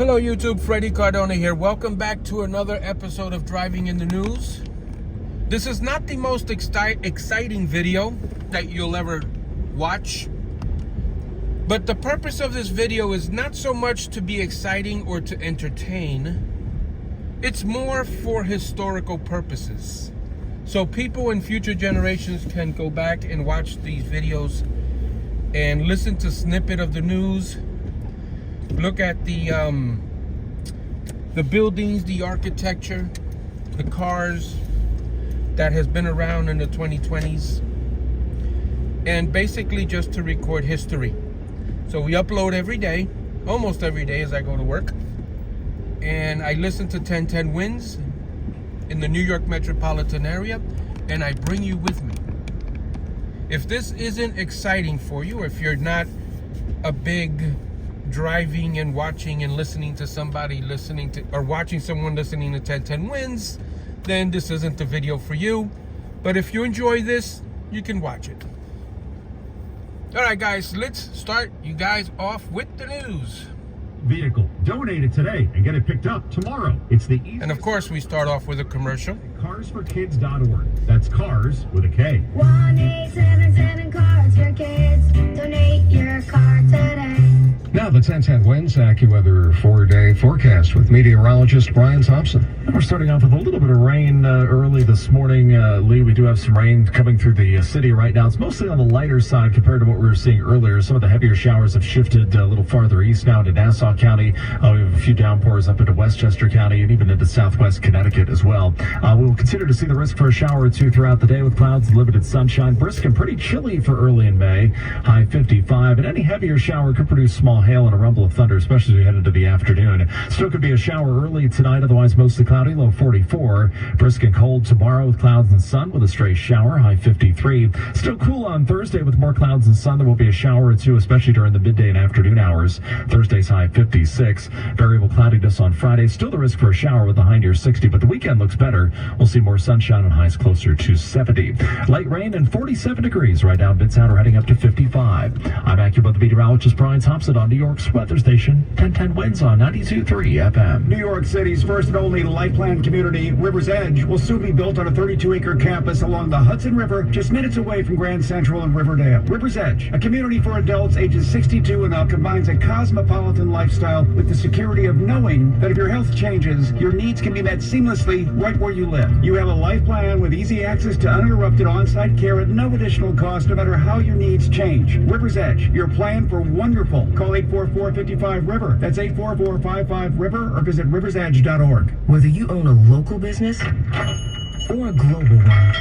Hello YouTube, Freddie Cardona here. Welcome back to another episode of Driving in the News. This is not the most exciting video that you'll ever watch. But the purpose of this video is not so much to be exciting or to entertain. It's more for historical purposes. So people in future generations can go back and watch these videos and listen to snippet of the news. Look at the buildings, the architecture, the cars that has been around in the 2020s, and basically just to record history. So we upload every day, almost every day as I go to work, and I listen to 1010 Wins in the New York metropolitan area, and I bring you with me. If this isn't exciting for you, or if you're not a big driving and watching and listening to somebody listening to, or watching someone listening to 1010 Wins, then this isn't the video for you. But if you enjoy this, you can watch it. All right, guys, let's start you guys off with the news. Vehicle. Donate it today and get it picked up tomorrow. It's the easiest. And of course, we start off with a commercial. Carsforkids.org. That's cars with a K. 1877 Cars for Kids. Donate your car today. Now the 1010 Winds AccuWeather 4-day forecast with meteorologist Brian Thompson. We're starting off with a little bit of rain early this morning. Lee, we do have some rain coming through the city right now. It's mostly on the lighter side compared to what we were seeing earlier. Some of the heavier showers have shifted a little farther east now to Nassau County. We have a few downpours up into Westchester County and even into southwest Connecticut as well. We'll continue to see the risk for a shower or two throughout the day with clouds and limited sunshine. Brisk and pretty chilly for early in May. High 55. And any heavier shower could produce small hail and a rumble of thunder, especially as we head into the afternoon. Still could be a shower early tonight, otherwise mostly cloudy, low 44. Brisk and cold tomorrow with clouds and sun with a stray shower, high 53. Still cool on Thursday with more clouds and sun. There will be a shower or two, especially during the midday and afternoon hours. Thursday's high 56. Variable cloudiness on Friday. Still the risk for a shower with a high near 60, but the weekend looks better. We'll see more sunshine and highs closer to 70. Light rain and 47 degrees right now in Midtown. We're heading up to 55. I'm AccuWeather meteorologist Brian Thompson on New York's weather station. 1010 Winds on 92.3 FM. New York City's first and only light plan community, River's Edge, will soon be built on a 32-acre campus along the Hudson River, just minutes away from Grand Central and Riverdale. River's Edge, a community for adults ages 62 and up, combines a cosmopolitan lifestyle with the security of knowing that if your health changes, your needs can be met seamlessly right where you live. You have a life plan with easy access to uninterrupted on-site care at no additional cost, no matter how your needs change. River's Edge, your plan for wonderful. Call 844-55-RIVER. That's 844-55-RIVER, or visit riversedge.org. Whether you own a local business or a global one,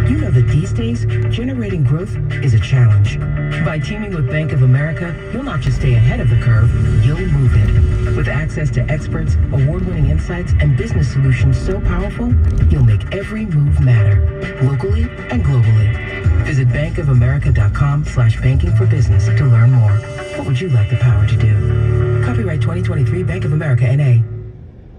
you know that these days, generating growth is a challenge. By teaming with Bank of America, you'll not just stay ahead of the curve, you'll move it. With access to experts, award-winning insights, and business solutions so powerful, you'll make every move matter, locally and globally. Visit bankofamerica.com/banking for business to learn more. What would you like the power to do? Copyright 2023 Bank of America, N.A.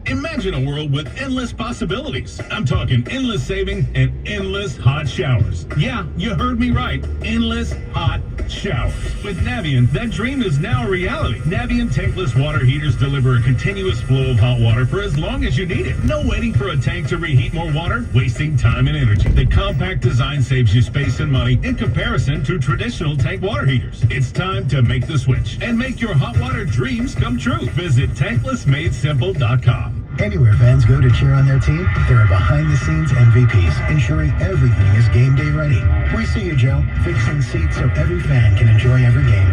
Imagine a world with endless possibilities. I'm talking endless saving and endless hot showers. Yeah, you heard me right. Endless hot showers. With Navien, that dream is now a reality. Navien tankless water heaters deliver a continuous flow of hot water for as long as you need it. No waiting for a tank to reheat more water, wasting time and energy. The compact design saves you space and money in comparison to traditional tank water heaters. It's time to make the switch and make your hot water dreams come true. Visit tanklessmadesimple.com. Anywhere fans go to cheer on their team, there are behind-the-scenes MVPs, ensuring everything is game day ready. We see you, Joe, fixing seats so every fan can enjoy every game.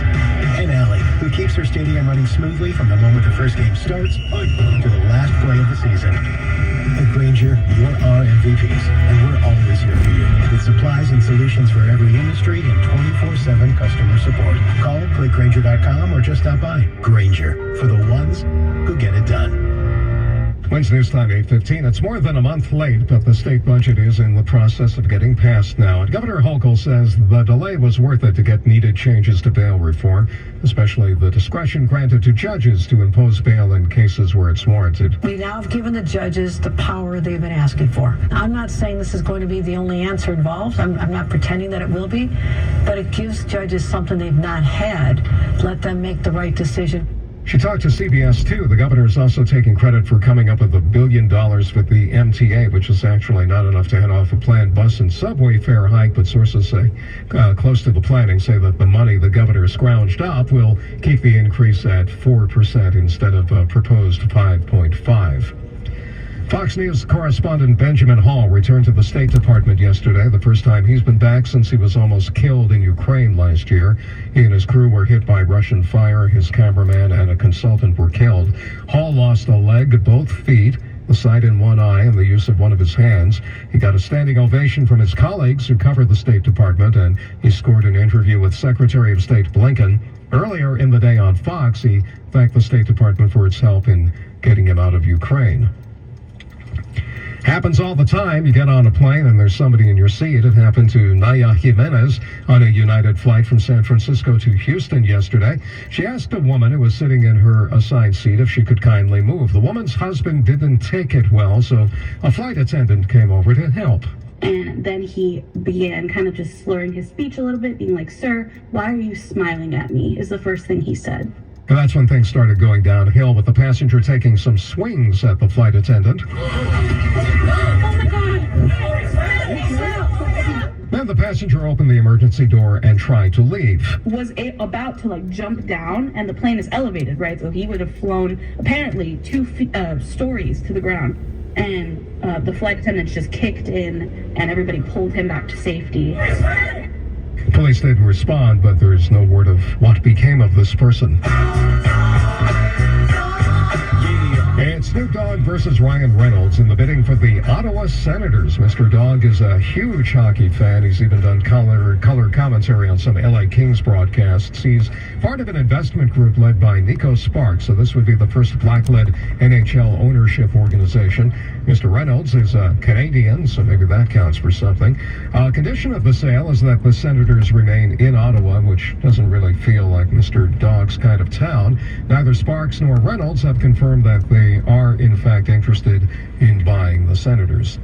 And Allie, who keeps her stadium running smoothly from the moment the first game starts to the last play of the season. At Grainger, you're our MVPs, and we're always here for you, with supplies and solutions for every industry and 24/7 customer support. Call, click Grainger.com, or just stop by. Grainger, for the ones who get it done. Wednesday news time, 8:15. It's more than a month late, but the state budget is in the process of getting passed now. And Governor Hochul says the delay was worth it to get needed changes to bail reform, especially the discretion granted to judges to impose bail in cases where it's warranted. We now have given the judges the power they've been asking for. I'm not saying this is going to be the only answer involved. I'm not pretending that it will be, but it gives judges something they've not had. Let them make the right decision. She talked to CBS 2. The governor is also taking credit for coming up with $1 billion with the MTA, which is actually not enough to head off a planned bus and subway fare hike, but sources say close to the planning say that the money the governor scrounged up will keep the increase at 4% instead of proposed 5.5%. Fox News correspondent Benjamin Hall returned to the State Department yesterday, the first time he's been back since he was almost killed in Ukraine last year. He and his crew were hit by Russian fire. His cameraman and a consultant were killed. Hall lost a leg, both feet, the sight in one eye, and the use of one of his hands. He got a standing ovation from his colleagues who covered the State Department, and he scored an interview with Secretary of State Blinken. Earlier in the day on Fox, he thanked the State Department for its help in getting him out of Ukraine. Happens all the time. You get on a plane and there's somebody in your seat. It happened to Naya Jimenez on a United flight from San Francisco to Houston yesterday. She asked a woman who was sitting in her assigned seat if she could kindly move. The woman's husband didn't take it well, so a flight attendant came over to help. And then he began kind of just slurring his speech a little bit, being like, "Sir, why are you smiling at me?" is the first thing he said. And that's when things started going downhill, with the passenger taking some swings at the flight attendant. Then the passenger opened the emergency door and tried to leave. Was about to jump down, and the plane is elevated, right? So he would have flown apparently 2 stories to the ground. And the flight attendants just kicked in, and everybody pulled him back to safety. Police didn't respond, but there's no word of what became of this person. It's Snoop Dogg versus Ryan Reynolds in the bidding for the Ottawa Senators. Mr. Dogg is a huge hockey fan. He's even done color commentary on some LA Kings broadcasts. He's part of an investment group led by Nico Sparks, so this would be the first black-led NHL ownership organization. Mr. Reynolds is a Canadian, so maybe that counts for something. A condition of the sale is that the Senators remain in Ottawa, which doesn't really feel like Mr. Dogg's kind of town. Neither Sparks nor Reynolds have confirmed that they are in fact interested in buying the Senators.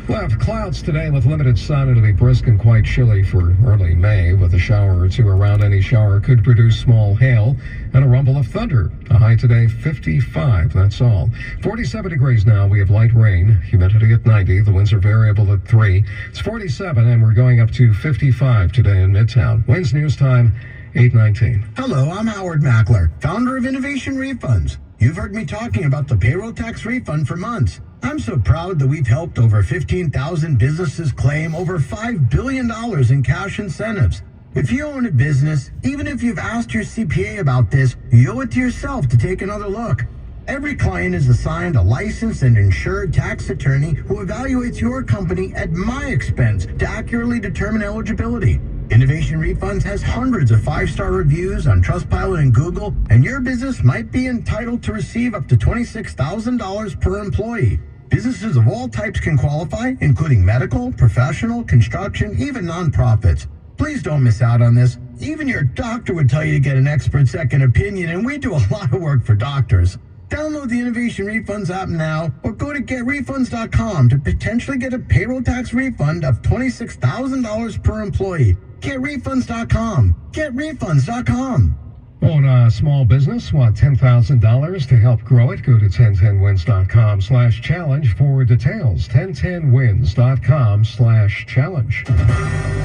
We'll have clouds today with limited sun. It'll be brisk and quite chilly for early May, with a shower or two around. Any shower could produce small hail and a rumble of thunder. A high today, 55. That's all. 47 degrees now. We have light rain. Humidity at 90. The winds are variable at 3. It's 47, and we're going up to 55 today in Midtown. Wednesday news time, 8:19. Hello, I'm Howard Mackler, founder of Innovation Refunds. You've heard me talking about the payroll tax refund for months. I'm so proud that we've helped over 15,000 businesses claim over $5 billion in cash incentives. If you own a business, even if you've asked your CPA about this, you owe it to yourself to take another look. Every client is assigned a licensed and insured tax attorney who evaluates your company at my expense to accurately determine eligibility. Innovation Refunds has hundreds of 5-star reviews on Trustpilot and Google, and your business might be entitled to receive up to $26,000 per employee. Businesses of all types can qualify, including medical, professional, construction, even nonprofits. Please don't miss out on this. Even your doctor would tell you to get an expert second opinion, and we do a lot of work for doctors. Download the Innovation Refunds app now, or go to getrefunds.com to potentially get a payroll tax refund of $26,000 per employee. GetRefunds.com. GetRefunds.com. Own a small business? Want $10,000 to help grow it? Go to 1010wins.com/challenge for details. 1010wins.com/challenge.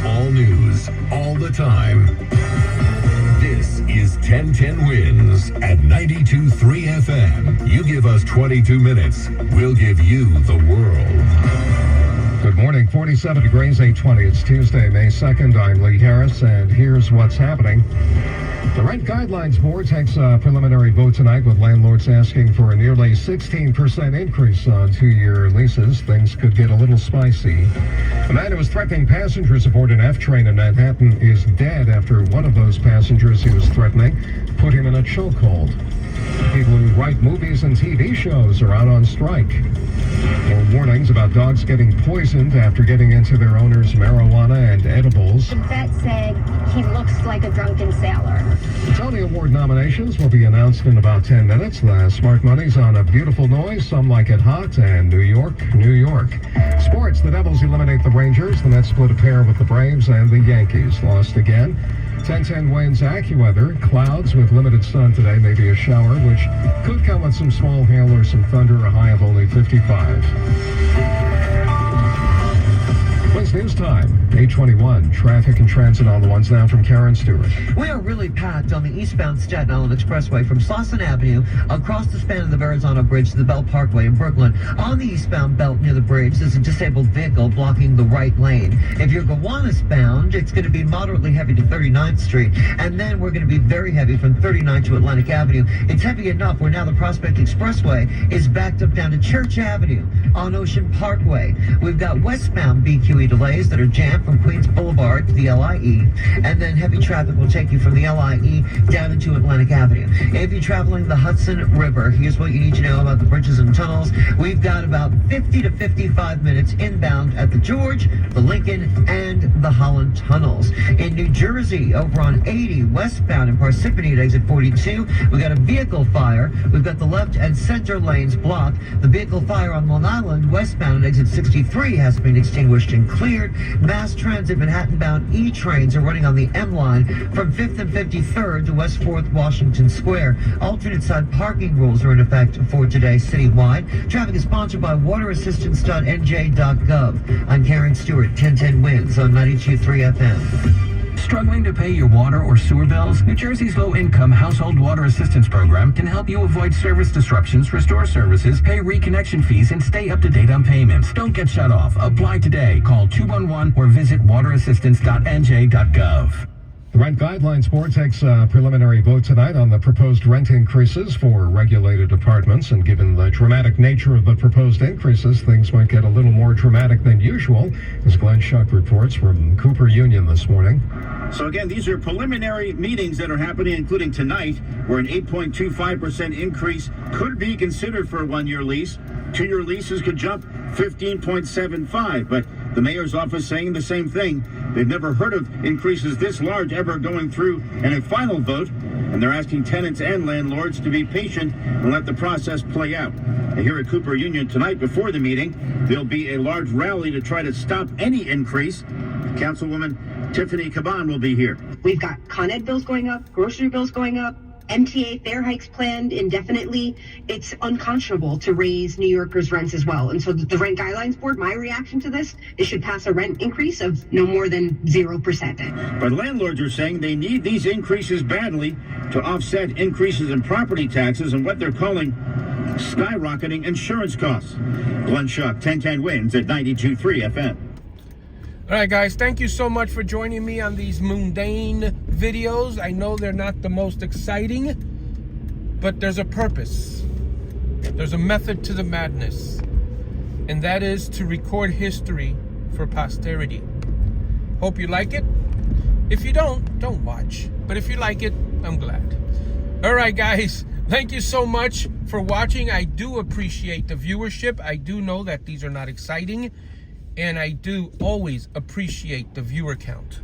All news, all the time. This is 1010 Wins at 92.3 FM. You give us 22 minutes, we'll give you the world. Good morning, 47 degrees, 8:20. It's Tuesday, May 2nd. I'm Lee Harris, and here's what's happening. The Rent Guidelines Board takes a preliminary vote tonight, with landlords asking for a nearly 16% increase on 2-year leases. Things could get a little spicy. A man who was threatening passengers aboard an F train in Manhattan is dead after one of those passengers he was threatening put him in a chokehold. People who write movies and TV shows are out on strike. More warnings about dogs getting poisoned after getting into their owner's marijuana and edibles. The vet said he looks like a drunken sailor. The Tony Award nominations will be announced in about 10 minutes. The Smart Money's on A Beautiful Noise, Some Like It Hot, and New York, New York. Sports, the Devils eliminate the Rangers. The Mets split a pair with the Braves, and the Yankees lost again. 1010 Wayne's AccuWeather. Clouds with limited sun today, maybe a shower, which could come with some small hail or some thunder, a high of only 55. What's news time? 8:21. Traffic and transit on the ones now from Karen Stewart. We are really packed on the eastbound Staten Island Expressway from Slauson Avenue across the span of the Verrazano Bridge to the Bell Parkway in Brooklyn. On the eastbound belt near the bridge, there's a disabled vehicle blocking the right lane. If you're Gowanus bound, it's going to be moderately heavy to 39th Street, and then we're going to be very heavy from 39 to Atlantic Avenue. It's heavy enough where now the Prospect Expressway is backed up down to Church Avenue on Ocean Parkway. We've got westbound BQE delays that are jammed from Queens Boulevard to the LIE, and then heavy traffic will take you from the LIE down into Atlantic Avenue. If you're traveling the Hudson River, here's what you need to know about the bridges and tunnels. We've got about 50 to 55 minutes inbound at the George, the Lincoln, and the Holland tunnels. In New Jersey, over on 80 westbound in Parsippany at exit 42, we got a vehicle fire. We've got the left and center lanes blocked. The vehicle fire on Long Island westbound at exit 63 has been extinguished and cleared. Mass Transit Manhattan-bound E-trains are running on the M line from 5th and 53rd to West 4th Washington Square. Alternate side parking rules are in effect for today citywide. Traffic is sponsored by waterassistance.nj.gov. I'm Karen Stewart, 1010 Wins on 92.3 FM. Struggling to pay your water or sewer bills? New Jersey's low-income household water assistance program can help you avoid service disruptions, restore services, pay reconnection fees, and stay up to date on payments. Don't get shut off. Apply today. Call 211 or visit waterassistance.nj.gov. The Rent Guidelines Board takes a preliminary vote tonight on the proposed rent increases for regulated apartments. And given the dramatic nature of the proposed increases, things might get a little more dramatic than usual, as Glenn Schuck reports from Cooper Union this morning. So again, these are preliminary meetings that are happening, including tonight, where an 8.25% increase could be considered for a one-year lease. Two-year leases could jump 15.75, but the mayor's office saying the same thing. They've never heard of increases this large ever going through in a final vote, and they're asking tenants and landlords to be patient and let the process play out. And here at Cooper Union tonight, before the meeting, there'll be a large rally to try to stop any increase. Councilwoman Tiffany Caban will be here. We've got Con Ed bills going up, grocery bills going up, MTA fare hikes planned indefinitely. It's unconscionable to raise New Yorkers' rents as well. And so the Rent Guidelines Board, my reaction to this, is should pass a rent increase of no more than 0%. But landlords are saying they need these increases badly to offset increases in property taxes and what they're calling skyrocketing insurance costs. Glenn Schuck, 1010 Wins at 92.3 FM. All right, guys, thank you so much for joining me on these mundane videos. I know they're not the most exciting, but there's a purpose. There's a method to the madness, and that is to record history for posterity. Hope you like it. If you don't watch. But if you like it, I'm glad. All right, guys, thank you so much for watching. I do appreciate the viewership. I do know that these are not exciting, and I do always appreciate the viewer count.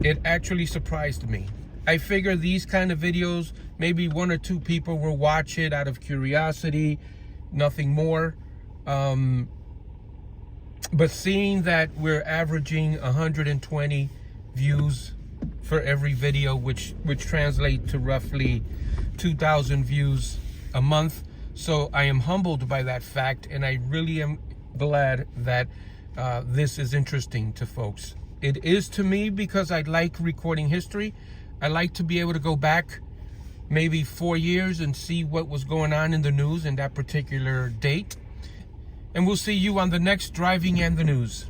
It actually surprised me. I figure these kind of videos, maybe one or two people will watch it out of curiosity, nothing more. But seeing that we're averaging 120 views for every video, which translate to roughly 2,000 views a month. So I am humbled by that fact, and I really am glad that this is interesting to folks. It is to me because I like recording history. I like to be able to go back maybe 4 years and see what was going on in the news in that particular date. And we'll see you on the next Driving and the News.